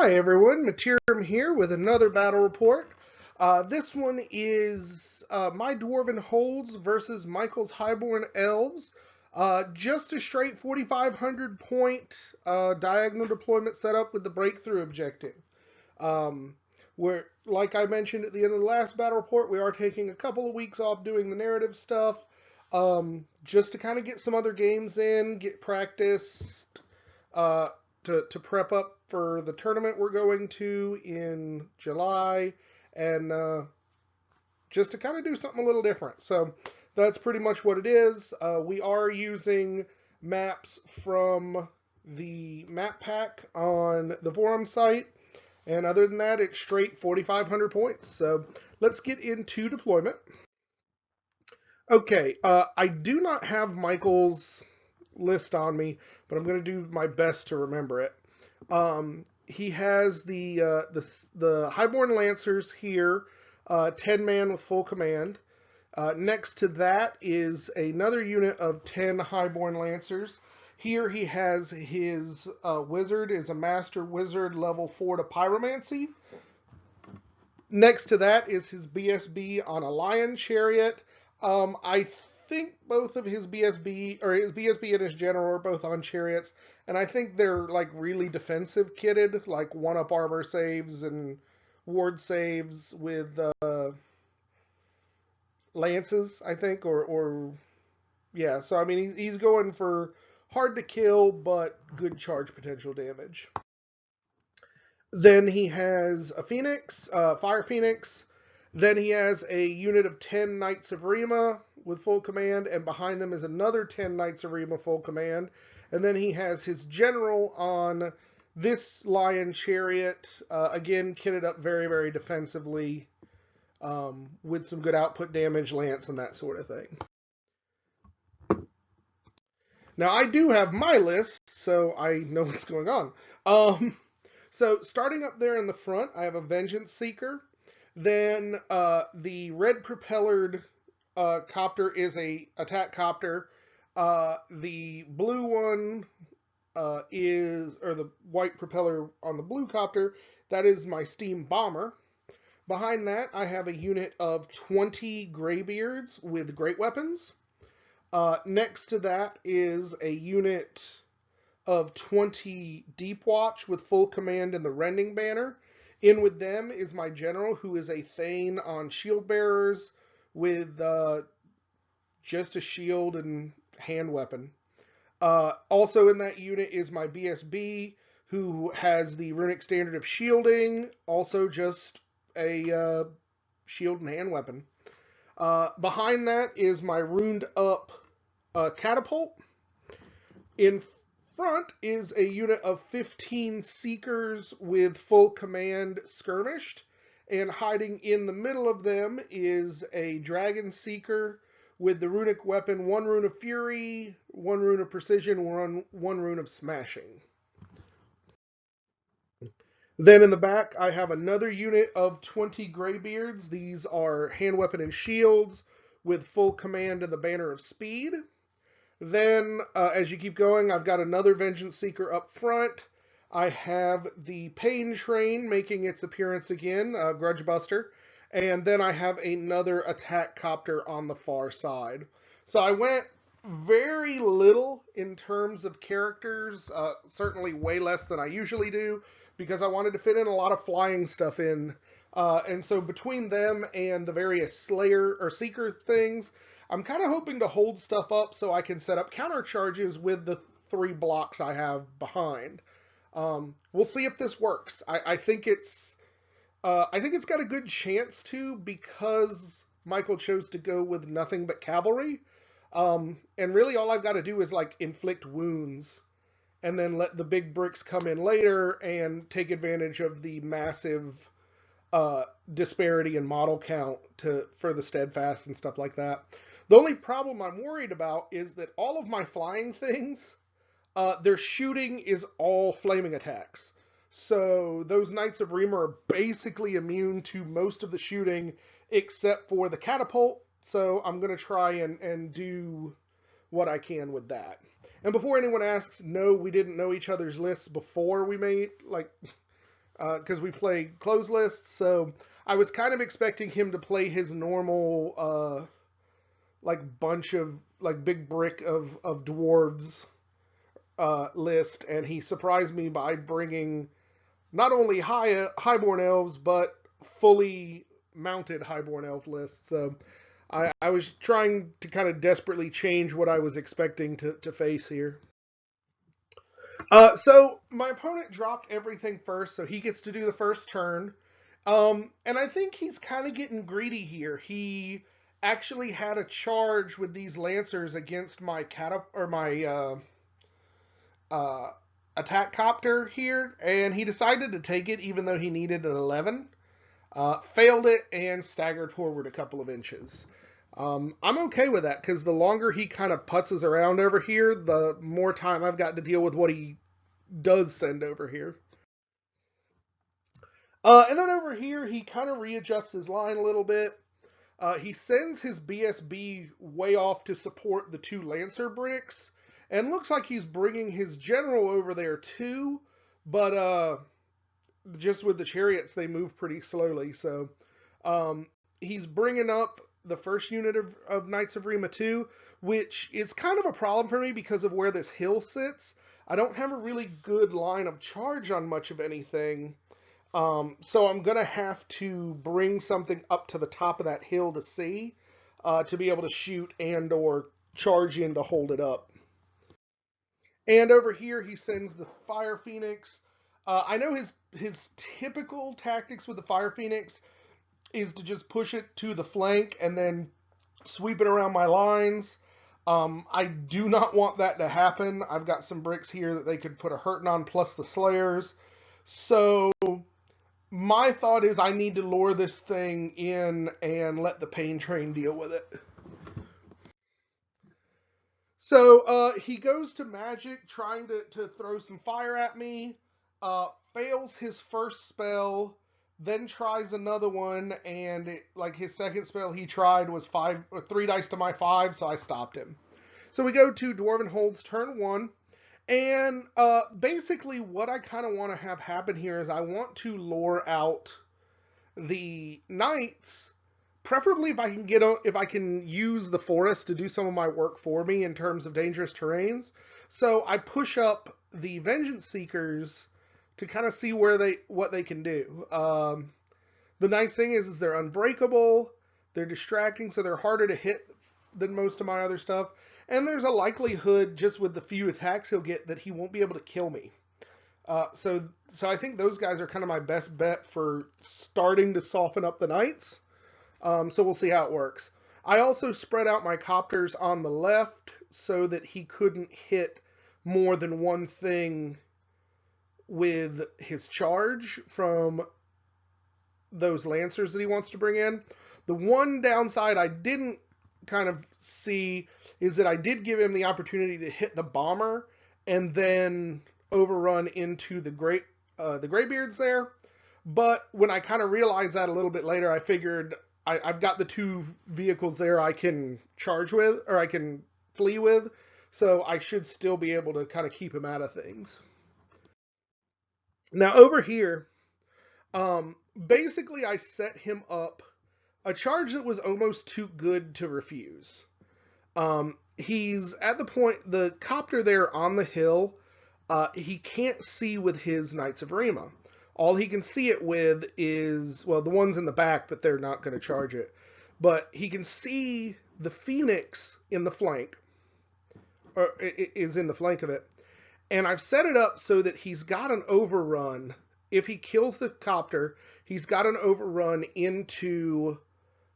Hi everyone, Materim here with another battle report. This one is my Dwarven Holds versus Michael's Highborn Elves. Just a straight 4,500 point diagonal deployment setup with the breakthrough objective. Where, like I mentioned at the end of the last battle report, we are taking a couple of weeks off doing the narrative stuff, just to kind of get some other games in, get practiced, uh, to prep up for the tournament we're going to in July, and just to kind of do something a little different. So that's pretty much what it is. We are using maps from the map pack on the forum site. And other than that, it's straight 4,500 points. So let's get into deployment. Okay, I do not have Michael's list on me, but I'm going to do my best to remember it. He has the Highborn Lancers here, 10 man with full command. Next to that is another unit of 10 Highborn Lancers. Here he has his wizard is a master wizard level 4 to pyromancy. Next to that is his BSB on a lion chariot. I think both of his BSB and his general are both on chariots, and I think they're like really defensive kitted, like 1-up armor saves and ward saves with lances, I think, or yeah. So I mean, he's going for hard to kill but good charge potential damage. Then he has a Phoenix, Fire Phoenix. Then he has a unit of 10 Knights of Rima with full command, and behind them is another 10 Knights of Rima full command. And then he has his general on this Lion Chariot, again kitted up very, very defensively, with some good output damage, lance, and that sort of thing. Now, I do have my list, so I know what's going on. So starting up there in the front, I have a Vengeance Seeker. Then the red propellered copter is a attack copter. The blue one or the white propeller on the blue copter, that is my steam bomber. Behind that, I have a unit of 20 Greybeards with great weapons. Next to that is a unit of 20 Deep Watch with full command and the Rending Banner. In with them is my general, who is a Thane on shield bearers with just a shield and hand weapon. Also in that unit is my BSB, who has the runic standard of shielding, also just a shield and hand weapon. Behind that is my runed up catapult. In front is a unit of 15 Seekers with full command skirmished, and hiding in the middle of them is a Dragon Seeker with the runic weapon 1 rune of Fury, 1 rune of Precision, 1 rune of Smashing. Then in the back, I have another unit of 20 Greybeards. These are hand weapon and shields with full command and the Banner of Speed. Then, as you keep going, I've got another Vengeance Seeker up front. I have the Pain Train making its appearance again, Grudge Buster. And then I have another Attack Copter on the far side. So I went very little in terms of characters, certainly way less than I usually do, because I wanted to fit in a lot of flying stuff in. And so between them and the various Slayer or Seeker things, I'm kind of hoping to hold stuff up so I can set up counter charges with the 3 blocks I have behind. We'll see if this works. I think it's got a good chance to, because Michael chose to go with nothing but cavalry. And really all I've got to do is like inflict wounds and then let the big bricks come in later and take advantage of the massive disparity in model count for the steadfast and stuff like that. The only problem I'm worried about is that all of my flying things, their shooting is all flaming attacks. So those Knights of Rima are basically immune to most of the shooting except for the catapult. So I'm going to try and do what I can with that. And before anyone asks, no, we didn't know each other's lists before we made, like, because we play closed lists. So I was kind of expecting him to play his normal like bunch of like big brick of dwarves list, and he surprised me by bringing not only highborn elves but fully mounted highborn elf lists. So I was trying to kind of desperately change what I was expecting to face here. So my opponent dropped everything first, so he gets to do the first turn. And I think he's kind of getting greedy here. He actually had a charge with these lancers against my uh, attack copter here, and he decided to take it even though he needed an 11. Failed it and staggered forward a couple of inches. I'm okay with that because the longer he kind of putzes around over here, the more time I've got to deal with what he does send over here. And then over here, he kind of readjusts his line a little bit. He sends his BSB way off to support the two Lancer bricks, and looks like he's bringing his general over there too, but just with the chariots, they move pretty slowly, so um, he's bringing up the first unit of Knights of Rima too, which is kind of a problem for me because of where this hill sits. I don't have a really good line of charge on much of anything. So I'm going to have to bring something up to the top of that hill to see, to be able to shoot and or charge in to hold it up. And over here, he sends the Fire Phoenix. I know his typical tactics with the Fire Phoenix is to just push it to the flank and then sweep it around my lines. I do not want that to happen. I've got some bricks here that they could put a hurting on plus the Slayers. So my thought is I need to lure this thing in and let the pain train deal with it. So he goes to magic, trying to throw some fire at me. Fails his first spell, then tries another one, and like his second spell he tried was 3 dice to my 5, so I stopped him. So we go to Dwarven Holds turn 1. And basically what I kind of want to have happen here is I want to lure out the knights, preferably if I can use the forest to do some of my work for me in terms of dangerous terrains. So I push up the Vengeance Seekers to kind of see what they can do. The nice thing is they're unbreakable, they're distracting, so they're harder to hit than most of my other stuff. And there's a likelihood, just with the few attacks he'll get, that he won't be able to kill me. So I think those guys are kind of my best bet for starting to soften up the knights. So we'll see how it works. I also spread out my copters on the left so that he couldn't hit more than one thing with his charge from those lancers that he wants to bring in. The one downside I didn't kind of see is that I did give him the opportunity to hit the bomber and then overrun into the Greybeards there. But when I kind of realized that a little bit later, I figured I've got the 2 vehicles there I can charge with, or I can flee with, so I should still be able to kind of keep him out of things. Now over here, basically I set him up a charge that was almost too good to refuse. He's at the point, the copter there on the hill, he can't see with his Knights of Rima. All he can see it with is, well, the ones in the back, but they're not going to charge it. But he can see the Phoenix in the flank, or is in the flank of it. And I've set it up so that he's got an overrun. If he kills the copter, he's got an overrun into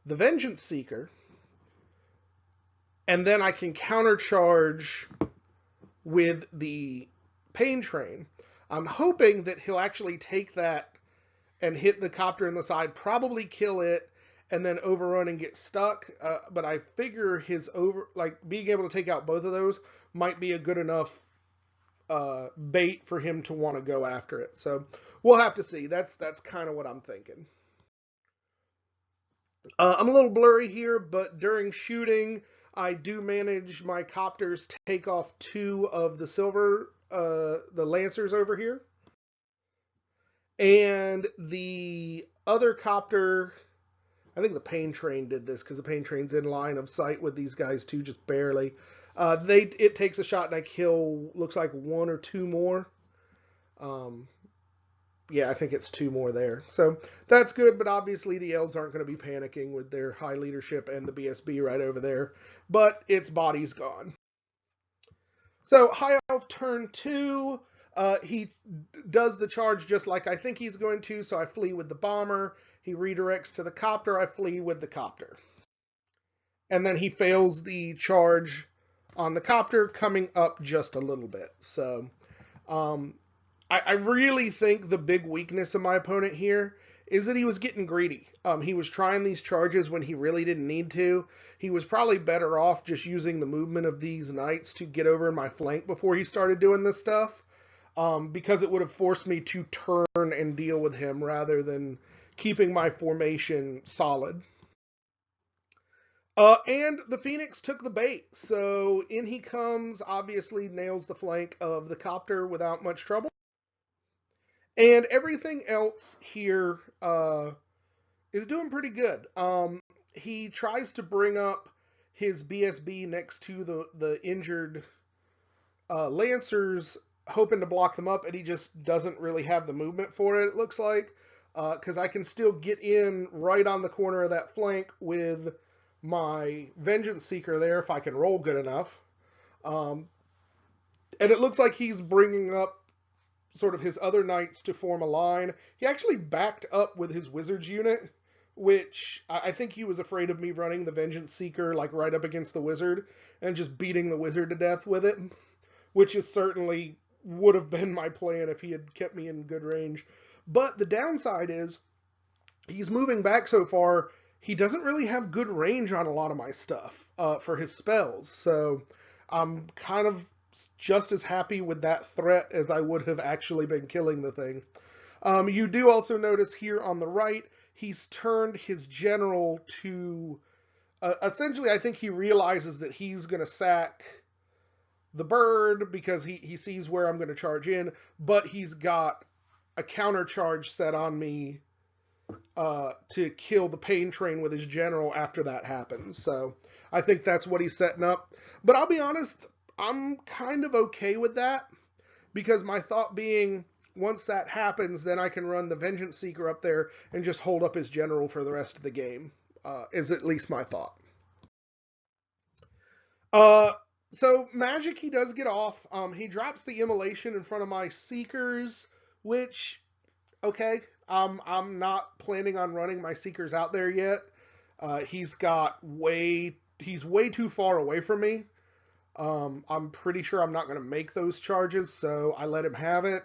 the Vengeance Seeker. And then I can countercharge with the Pain Train. I'm hoping that he'll actually take that and hit the copter in the side, probably kill it, and then overrun and get stuck. But I figure being able to take out both of those might be a good enough bait for him to want to go after it. So we'll have to see. That's kind of what I'm thinking. I'm a little blurry here, but during shooting, I do manage my copters take off 2 of the silver, the lancers over here. And the other copter, I think the pain train did this because the pain train's in line of sight with these guys too, just barely. It takes a shot and I kill, looks like one or two more. Yeah, I think it's two more there. So that's good, but obviously the elves aren't going to be panicking with their high leadership and the BSB right over there. But its body's gone. So High Elf turn 2. He does the charge just like I think he's going to, so I flee with the bomber. He redirects to the copter. I flee with the copter. And then he fails the charge on the copter, coming up just a little bit. So I really think the big weakness of my opponent here is that he was getting greedy. He was trying these charges when he really didn't need to. He was probably better off just using the movement of these knights to get over in my flank before he started doing this stuff, because it would have forced me to turn and deal with him rather than keeping my formation solid. And the Phoenix took the bait, so in he comes, obviously nails the flank of the copter without much trouble. And everything else here is doing pretty good. He tries to bring up his BSB next to the injured Lancers, hoping to block them up, and he just doesn't really have the movement for it looks like. Because I can still get in right on the corner of that flank with my Vengeance Seeker there if I can roll good enough. And it looks like he's bringing up sort of his other knights to form a line. He actually backed up with his Wizards unit, which I think he was afraid of me running the Vengeance Seeker like right up against the Wizard and just beating the Wizard to death with it, which is certainly would have been my plan if he had kept me in good range. But the downside is he's moving back so far, he doesn't really have good range on a lot of my stuff for his spells. So I'm kind of just as happy with that threat as I would have actually been killing the thing. You do also notice here on the right, he's turned his general to... essentially, I think he realizes that he's going to sack the bird because he sees where I'm going to charge in, but he's got a counter charge set on me to kill the pain train with his general after that happens. So I think that's what he's setting up. But I'll be honest, I'm kind of okay with that, because my thought being, once that happens, then I can run the Vengeance Seeker up there and just hold up his general for the rest of the game, is at least my thought. So magic, he does get off. He drops the Immolation in front of my Seekers, which, okay, I'm not planning on running my Seekers out there yet. He's way too far away from me. I'm pretty sure I'm not going to make those charges, so I let him have it.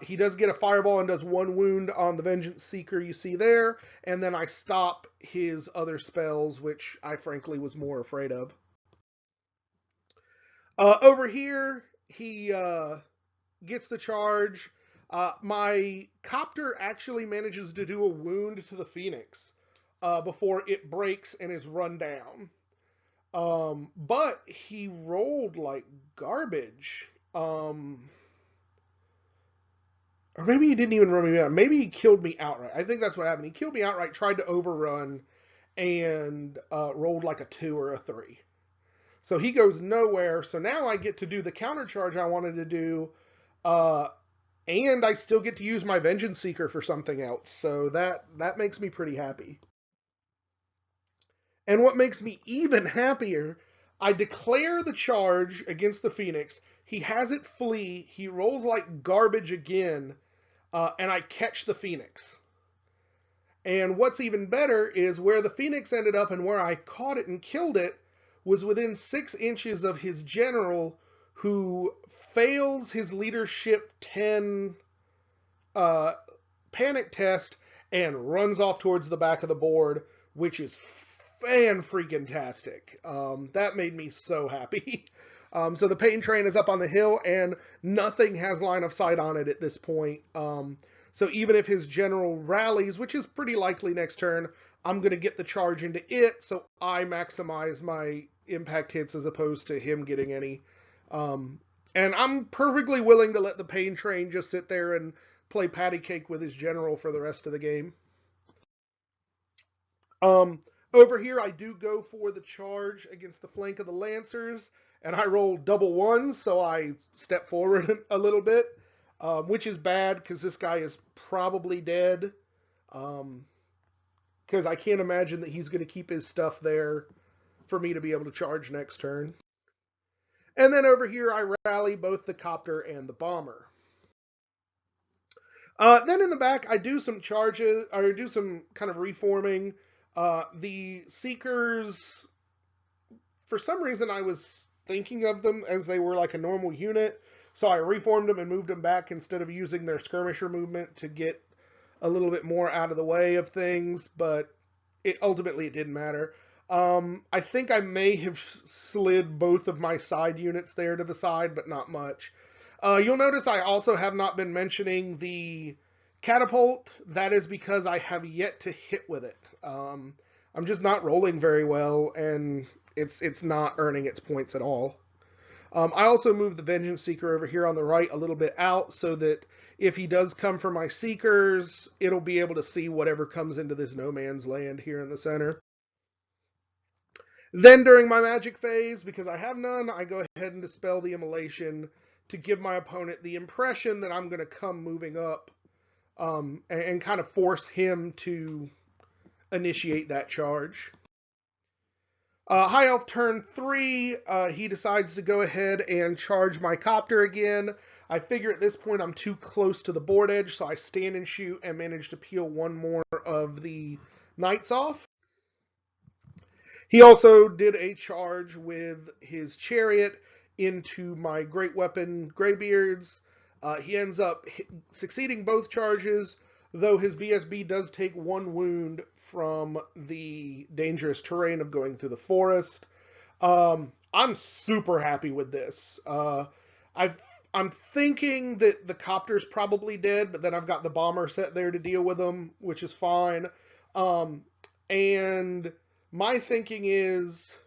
He does get a fireball and does one wound on the Vengeance Seeker you see there, and then I stop his other spells, which I frankly was more afraid of. Over here, he gets the charge. My Copter actually manages to do a wound to the Phoenix before it breaks and is run down. But he rolled like garbage. Or maybe he didn't even run me down. Maybe he killed me outright. I think that's what happened. He killed me outright, tried to overrun, and rolled like a 2 or a 3. So he goes nowhere. So now I get to do the counter charge I wanted to do, and I still get to use my Vengeance Seeker for something else. So that makes me pretty happy. And what makes me even happier, I declare the charge against the Phoenix. He has it flee. He rolls like garbage again, and I catch the Phoenix. And what's even better is where the Phoenix ended up and where I caught it and killed it was within 6 inches of his general, who fails his leadership 10 panic test and runs off towards the back of the board, which is fan-freaking-tastic. That made me so happy. So the pain train is up on the hill, and nothing has line of sight on it at this point. So even if his general rallies, which is pretty likely next turn, I'm going to get the charge into it, so I maximize my impact hits as opposed to him getting any. And I'm perfectly willing to let the pain train just sit there and play patty cake with his general for the rest of the game. Over here, I do go for the charge against the flank of the Lancers, and I roll double ones, so I step forward a little bit, which is bad because this guy is probably dead. Because I can't imagine that he's going to keep his stuff there for me to be able to charge next turn. And then over here, I rally both the copter and the bomber. Then in the back, I do some charges, or do some kind of reforming. The Seekers, for some reason, I was thinking of them as they were like a normal unit, so I reformed them and moved them back instead of using their skirmisher movement to get a little bit more out of the way of things, but ultimately it didn't matter. I think I may have slid both of my side units there to the side, but not much. You'll notice I also have not been mentioning the catapult. That is because I have yet to hit with it. I'm just not rolling very well, and it's not earning its points at all. I also moved the Vengeance Seeker over here on the right a little bit out so that if he does come for my Seekers, it'll be able to see whatever comes into this no man's land here in the center. Then during my magic phase, because I have none, I go ahead and dispel the immolation to give my opponent the impression that I'm going to come moving up and kind of force him to initiate that charge. High Elf turn 3, he decides to go ahead and charge my copter again. I figure at this point I'm too close to the board edge, so I stand and shoot and manage to peel one more of the knights off. He also did a charge with his chariot into my great weapon Greybeards. He ends up succeeding both charges, though his BSB does take 1 wound from the dangerous terrain of going through the forest. I'm super happy with this. I'm thinking that the copter's probably dead, but then I've got the bomber set there to deal with them, which is fine. And my thinking is,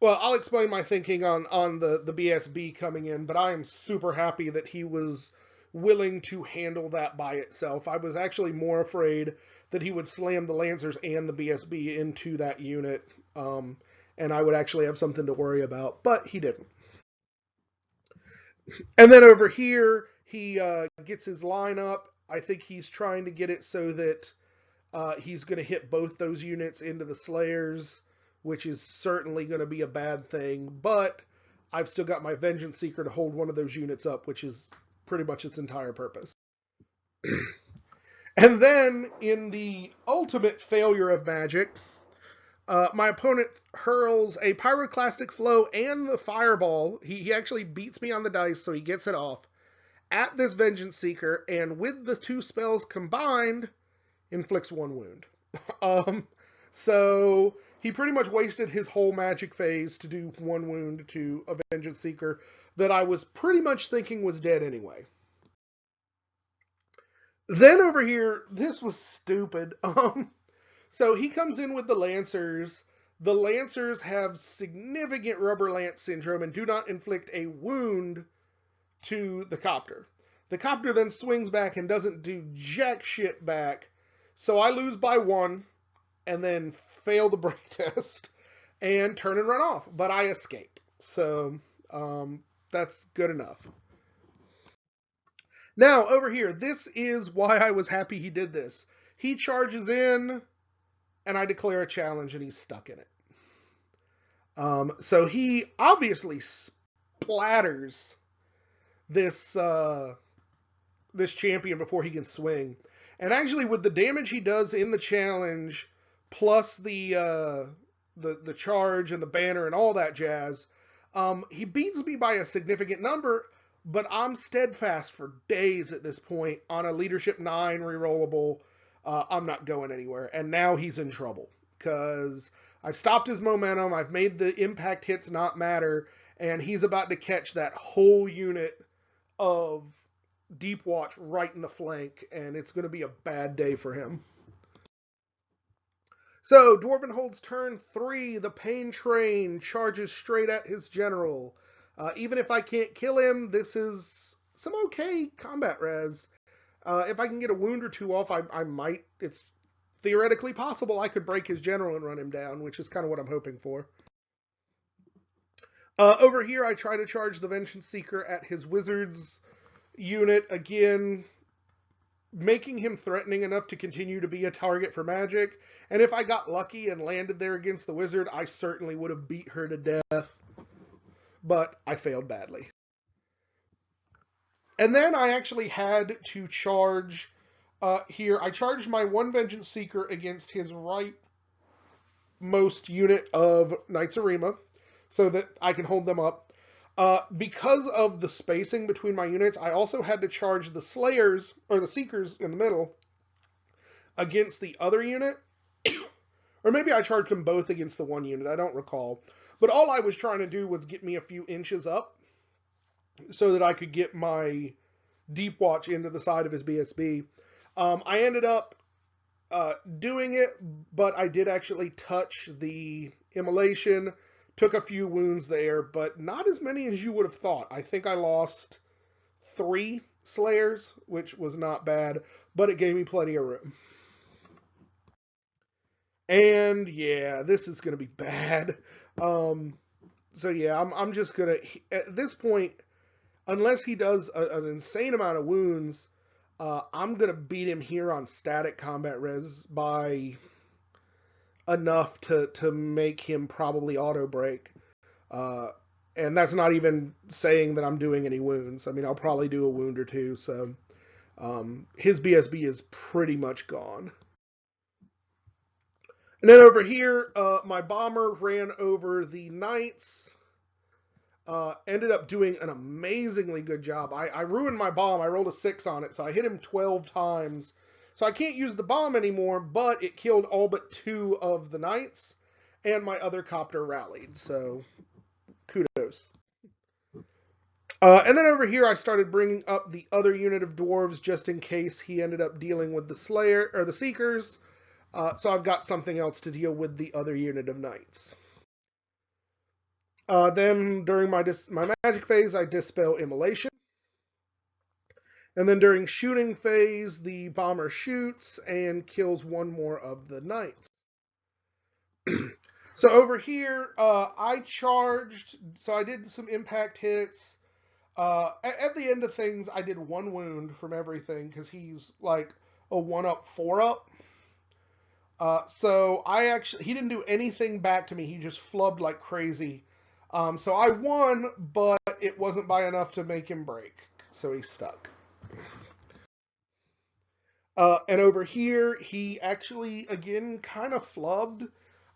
well, I'll explain my thinking on the BSB coming in, but I am super happy that he was willing to handle that by itself. I was actually more afraid that he would slam the Lancers and the BSB into that unit, and I would actually have something to worry about, but he didn't. And then over here, he gets his line up. I think he's trying to get it so that he's going to hit both those units into the Slayers, which is certainly going to be a bad thing, but I've still got my Vengeance Seeker to hold one of those units up, which is pretty much its entire purpose. And then, in the ultimate failure of Magic, my opponent hurls a Pyroclastic Flow and the Fireball. He actually beats me on the dice, so he gets it off, at this Vengeance Seeker, and with the 2 spells combined, inflicts 1 wound. So he pretty much wasted his whole magic phase to do 1 wound to a Vengeance Seeker that I was pretty much thinking was dead anyway. Then over here, this was stupid. So he comes in with the Lancers. The Lancers have significant Rubber Lance Syndrome and do not inflict a wound to the Copter. The Copter then swings back and doesn't do jack shit back. So I lose by 1 and then fail the break test and turn and run off. But I escape. So that's good enough. Now, over here, this is why I was happy he did this. He charges in, and I declare a challenge, and he's stuck in it. So he obviously splatters this this champion before he can swing. And actually, with the damage he does in the challenge, plus the charge and the banner and all that jazz, he beats me by a significant number, but I'm steadfast for days at this point on a leadership 9 rerollable. I'm not going anywhere. And now he's in trouble because I've stopped his momentum. I've made the impact hits not matter. And he's about to catch that whole unit of Deep Watch right in the flank. And it's going to be a bad day for him. So Dwarven holds turn 3. The Pain Train charges straight at his general. Even if I can't kill him, this is some okay combat res. If I can get a wound or two off, I might. It's theoretically possible I could break his general and run him down, which is kind of what I'm hoping for. Over here, I try to charge the Vengeance Seeker at his wizard's unit again, making him threatening enough to continue to be a target for magic. And if I got lucky and landed there against the wizard, I certainly would have beat her to death. But I failed badly. And then I actually had to charge here. I charged my one Vengeance Seeker against his rightmost unit of Knights of Rima so that I can hold them up. Because of the spacing between my units, I also had to charge the Slayers, or the Seekers in the middle, against the other unit. Or maybe I charged them both against the one unit, I don't recall. But all I was trying to do was get me a few inches up so that I could get my Deep Watch into the side of his BSB. I ended up doing it, but I did actually touch the immolation, took a few wounds there, but not as many as you would have thought. I think I lost 3 Slayers, which was not bad, but it gave me plenty of room. And yeah, this is going to be bad. So yeah, I'm just going to, at this point, unless he does an insane amount of wounds, I'm going to beat him here on static combat res by enough to make him probably auto break. And that's not even saying that I'm doing any wounds. I mean, I'll probably do a wound or two, so his BSB is pretty much gone. And then over here, my bomber ran over the knights. Ended up doing an amazingly good job. I ruined my bomb. I rolled a 6 on it, so I hit him 12 times. So I can't use the bomb anymore, but it killed all but 2 of the knights, and my other copter rallied, so kudos. And then over here, I started bringing up the other unit of dwarves just in case he ended up dealing with the Slayer or the Seekers. So I've got something else to deal with the other unit of knights. Then during my magic phase, I dispel immolation. And then during shooting phase, the bomber shoots and kills 1 more of the knights. So over here, I charged, so I did some impact hits. At the end of things, I did 1 wound from everything because he's like a 1-up, 4-up. So he didn't do anything back to me. He just flubbed like crazy. So I won, but it wasn't by enough to make him break. So he's stuck. And over here, he actually, again, kind of flubbed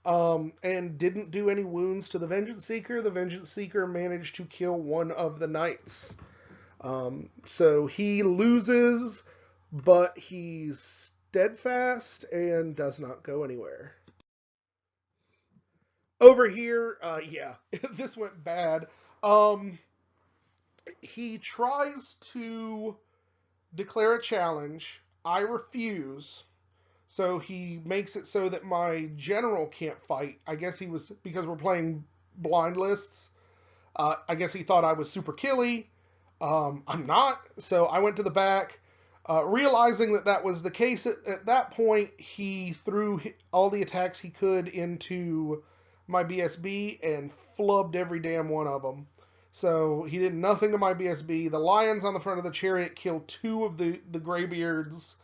and didn't do any wounds to the Vengeance Seeker. The Vengeance Seeker managed to kill 1 of the knights. So he loses, but he's steadfast and does not go anywhere. Over here, yeah, this went bad. He tries to declare a challenge. I refuse. So he makes it so that my general can't fight. I guess he was, because we're playing blind lists, I guess he thought I was super killy. I'm not. So I went to the back. Realizing that that was the case at that point, he threw all the attacks he could into my BSB and flubbed every damn one of them. So he did nothing to my BSB. The lions on the front of the chariot killed 2 of the graybeards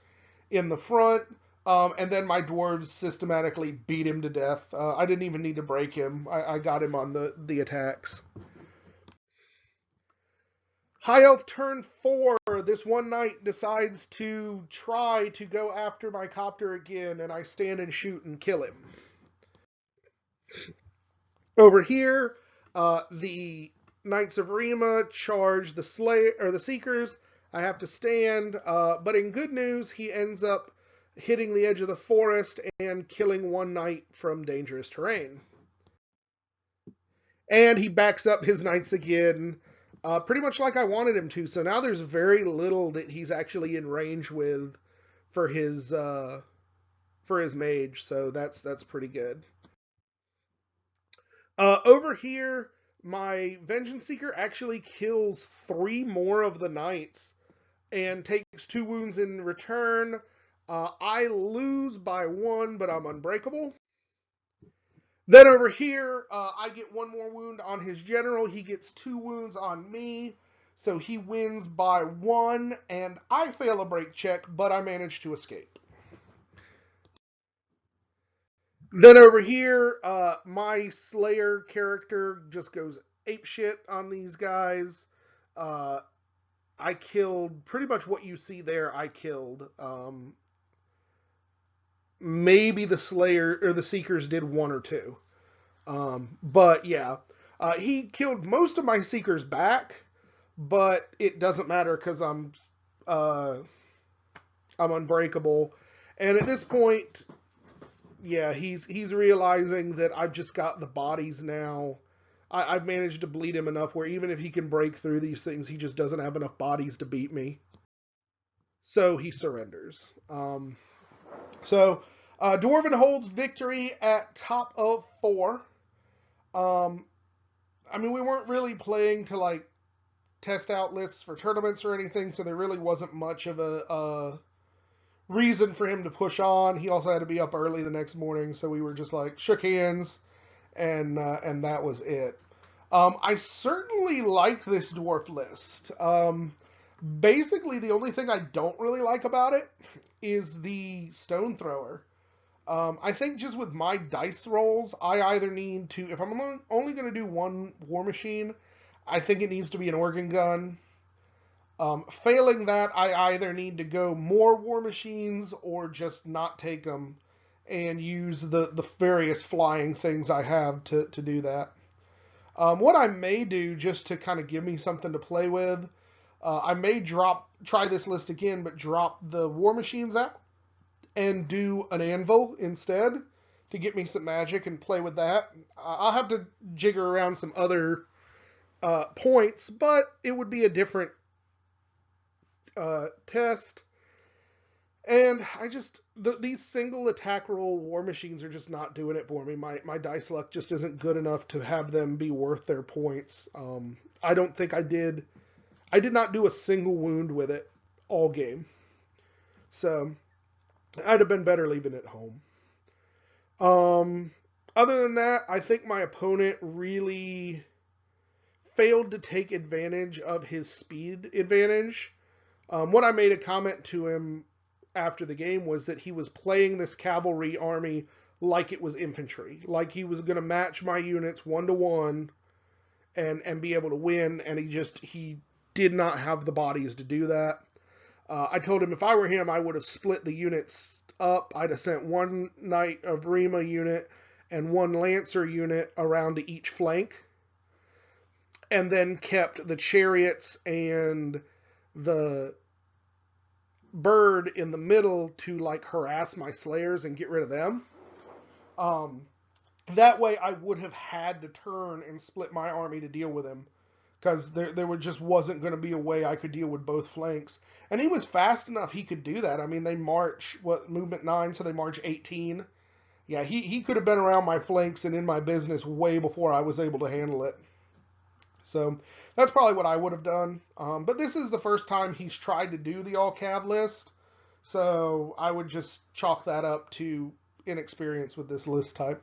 in the front. And then my dwarves systematically beat him to death. I didn't even need to break him. I got him on the attacks. High Elf turn 4. This one knight decides to try to go after my copter again, and I stand and shoot and kill him. Over here, the Knights of Rima charge the Seekers. I have to stand, but in good news, he ends up hitting the edge of the forest and killing 1 knight from dangerous terrain. And he backs up his knights again, pretty much like I wanted him to. So now there's very little that he's actually in range with for his mage. So that's pretty good. Over here, my Vengeance Seeker actually kills 3 more of the knights and takes 2 wounds in return. I lose by 1, but I'm unbreakable. Then over here, I get 1 more wound on his general. He gets 2 wounds on me. So he wins by 1, and I fail a break check, but I manage to escape. Then over here, my Slayer character just goes apeshit on these guys. I killed pretty much what you see there. I killed. Maybe the Slayer or the Seekers did 1 or 2. But yeah, he killed most of my Seekers back, but it doesn't matter because I'm unbreakable. And at this point, yeah, he's realizing that I've just got the bodies now. I've managed to bleed him enough where even if he can break through these things, he just doesn't have enough bodies to beat me. So he surrenders. Dwarven holds victory at top of 4. I mean, we weren't really playing to like test out lists for tournaments or anything, so there really wasn't much of a reason for him to push on. He also had to be up early the next morning, so we were just like shook hands, and that was it. I certainly like this dwarf list. Basically, the only thing I don't really like about it is the stone thrower. I think just with my dice rolls, I either need to, if I'm only going to do 1 war machine, I think it needs to be an organ gun. Failing that, I either need to go more war machines or just not take them and use the various flying things I have to do that. What I may do, just to kind of give me something to play with, I may try this list again, but drop the war machines out and do an anvil instead to get me some magic and play with that. I'll have to jigger around some other points, but it would be a different test. And I just, these single attack roll war machines are just not doing it for me. My dice luck just isn't good enough to have them be worth their points. I don't think I did not do a single wound with it all game. So I'd have been better leaving it home. Other than that, I think my opponent really failed to take advantage of his speed advantage. What I made a comment to him after the game was that he was playing this cavalry army like it was infantry, like he was going to match my units 1-to-1 and be able to win, and he did not have the bodies to do that. I told him if I were him, I would have split the units up. I'd have sent 1 Knight of Rima unit and 1 Lancer unit around to each flank, and then kept the chariots and the bird in the middle to like harass my slayers and get rid of them. That way I would have had to turn and split my army to deal with him, because there just wasn't going to be a way I could deal with both flanks. And he was fast enough he could do that. I mean, they march, movement 9, so they march 18. Yeah, he could have been around my flanks and in my business way before I was able to handle it. So that's probably what I would have done. But this is the first time he's tried to do the all-cav list, so I would just chalk that up to inexperience with this list type.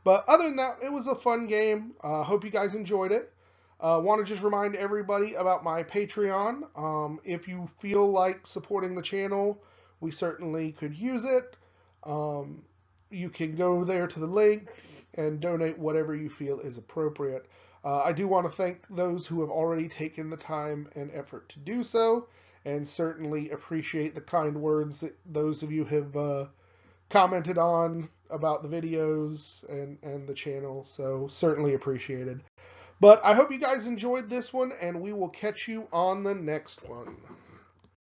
But other than that, it was a fun game. Hope you guys enjoyed it. Want to just remind everybody about my Patreon. If you feel like supporting the channel, we certainly could use it. You can go there to the link and donate whatever you feel is appropriate. I do want to thank those who have already taken the time and effort to do so, and certainly appreciate the kind words that those of you have commented on about the videos and the channel, so certainly appreciated. But I hope you guys enjoyed this one, and we will catch you on the next one.